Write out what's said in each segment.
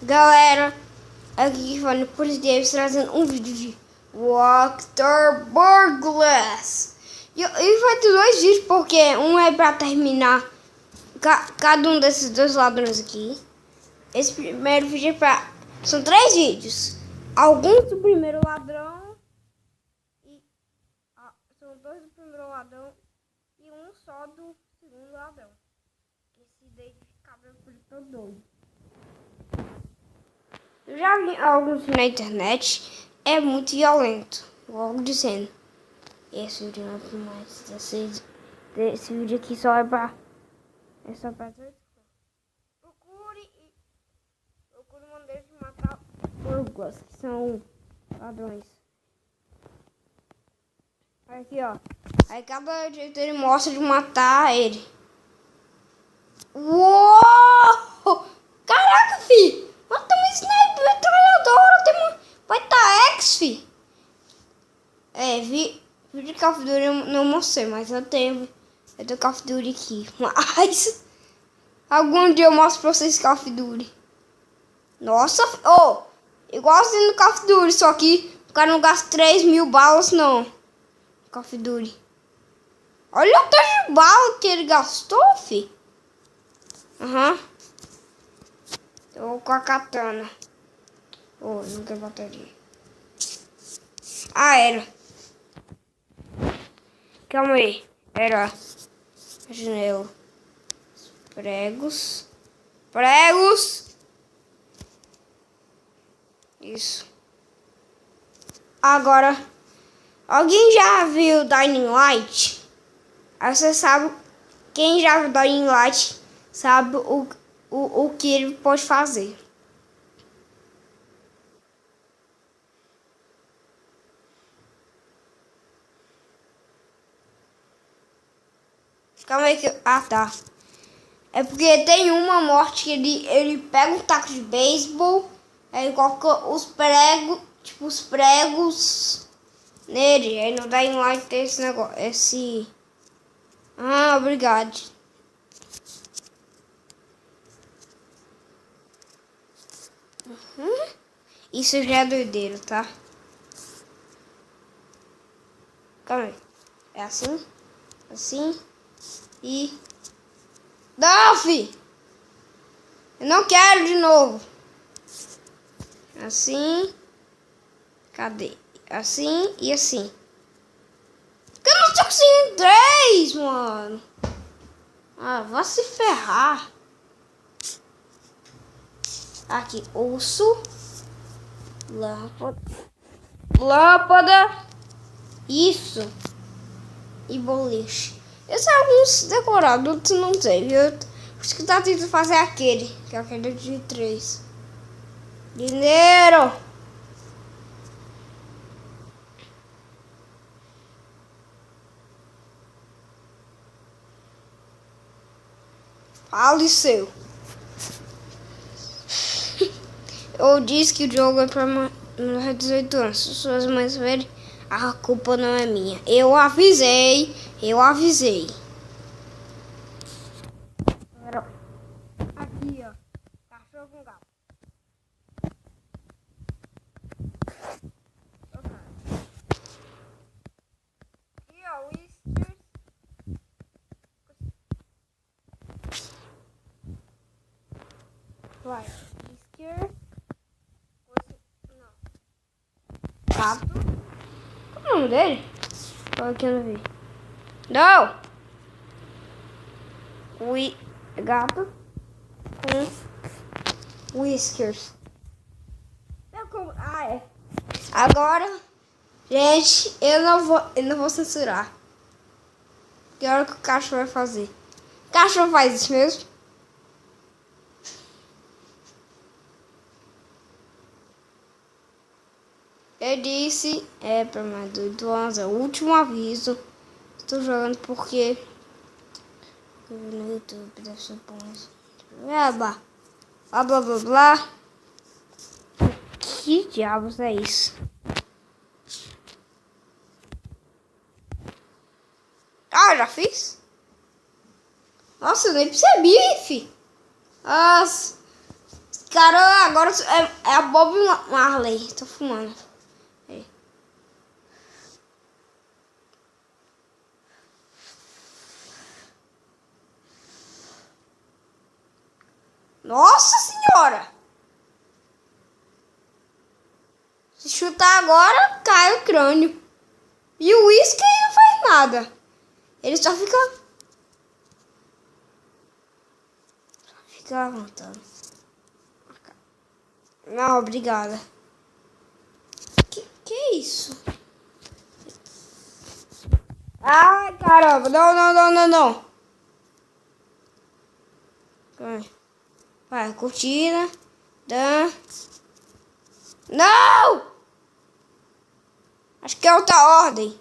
Galera, aqui falando por Davis trazendo um vídeo de Water Burglars. E vai ter dois vídeos, porque um é pra terminar cada um desses dois ladrões aqui. Esse primeiro vídeo é pra... São 3 vídeos. Alguns do primeiro ladrão. São 2 do primeiro ladrão. E um só do segundo ladrão. Esse daí de cabelo todo doido. Eu já vi alguns na internet. É muito violento. Logo dizendo. Esse vídeo não é pra mais 16. Esse vídeo aqui só é pra... É só pra... Procure maneiras de matar burglars, que são ladrões. Aqui, ó. Aí cada jeito ele mostra de matar ele. Uou! Caraca, fi! Mata um sniper, metralhadora, tem uma... Vai tá X, fi! Vídeo de Call of Duty eu não mostrei, mas eu tenho Call of Duty aqui. Mas... algum dia eu mostro pra vocês Call of Duty. Nossa, igualzinho no Call of Duty, só que o cara não gasta 3.000 balas, não. Call of Duty. Olha o tanto de bala que ele gastou, fi. Tô com a katana. Não tem bateria. Era. Calma aí. Era. Janela. Pregos. Isso. Agora, alguém já viu Dying Light? Aí você sabe, quem já viu Dying Light sabe o que ele pode fazer. Calma aí que... tá. É porque tem uma morte que ele pega um taco de beisebol, aí coloca os pregos nele. Aí no Dying Light tem esse negócio, obrigado. Isso já é doideiro, tá? Calma aí. É assim e... Não, fi! Eu não quero de novo. Assim. Cadê? Assim e assim. Porque eu não tô conseguindo 3, mano. Vai se ferrar. Aqui, osso. Lâmpada. Isso. E boliche. Esses alguns decorados, outros não sei, viu? Por isso que tá tentando fazer aquele. Que é aquele de 3. Dinheiro! Fale seu. Eu disse que o jogo é pra menor de 18 anos. Se suas mães verem, a culpa não é minha. Eu avisei. Aqui, ó. Cachorro com gato. Aqui, ó. Whiskers. Vai. Whisker. Não. Gato. Qual é o nome dele? Qual que eu não vi? Não! Gato com whiskers. Agora, gente, eu não vou censurar. Que hora que o cachorro vai fazer? O cachorro faz isso mesmo? Eu disse, pra mais de 8 anos, é o último aviso. Estou jogando porque no YouTube deve ser bom. Blá. Que diabos é isso? Já fiz? Nossa, eu nem percebi, fi. Nossa, Cara, agora é a Bob Marley. Tô fumando. Aí. Nossa senhora! Se chutar agora, cai o crânio. E o uísque não faz nada. Ele só fica levantando. Não, obrigada. Que é isso? Ai, caramba. Não. Vai, cortina. Dan. Não! Acho que é outra ordem.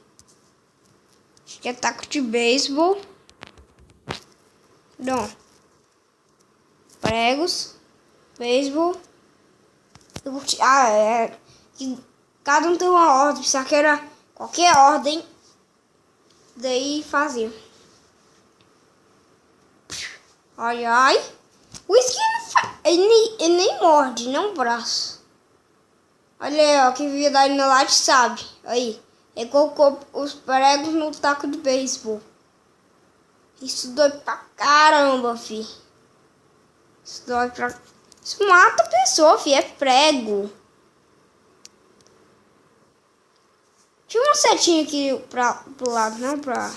Acho que é taco de beisebol. Não. Pregos. Beisebol. Ah, é. Cada um tem uma ordem. Só que era qualquer ordem. Daí fazia. Ai. O skin não faz. Ele nem morde, não o braço. Olha aí, ó. Quem viu da Light sabe. Aí. Ele colocou os pregos no taco de beisebol. Isso dói pra caramba, fi. Isso dói pra. Isso mata a pessoa, fi. É prego. Tinha uma setinha aqui pro lado, não pra.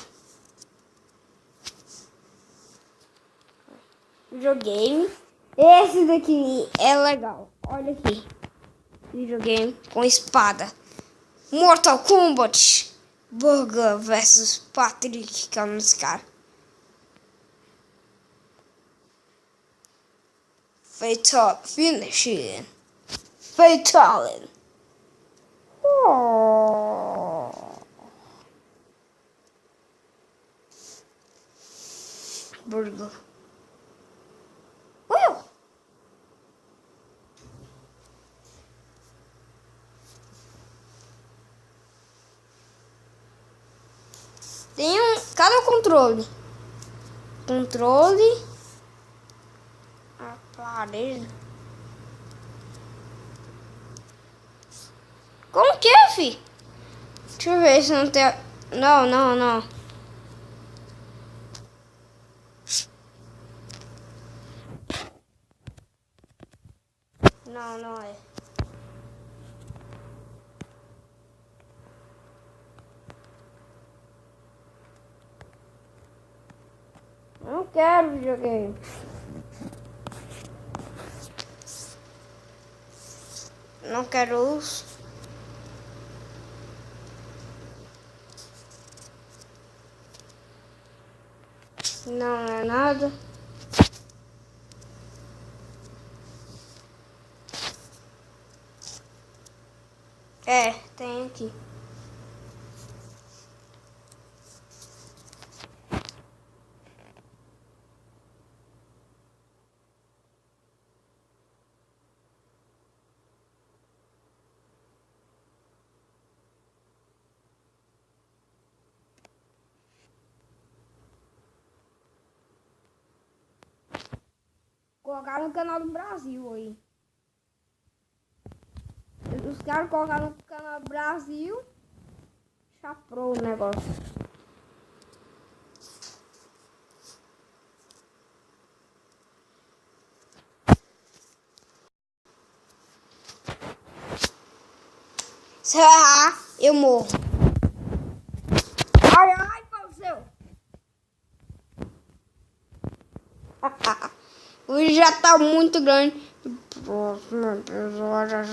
Videogame. Esse daqui é legal. Olha aqui. Videogame com espada. Mortal Kombat. Burger versus Patrick, que é um dos caras. Fatal Finishing. Fatal. Oh. Burger. Tem cada controle. Aparelho. Como que é, fi? Deixa eu ver se não tem. Não. Não é. Eu não quero videogame. Não quero luz. Não é nada. É, tem aqui. Colocaram no canal do Brasil aí. Os caras colocaram no canal do Brasil. Chaprou o negócio. Se eu errar, eu morro. Ai, faleceu. O vídeo já tá muito grande. Próximo episódio.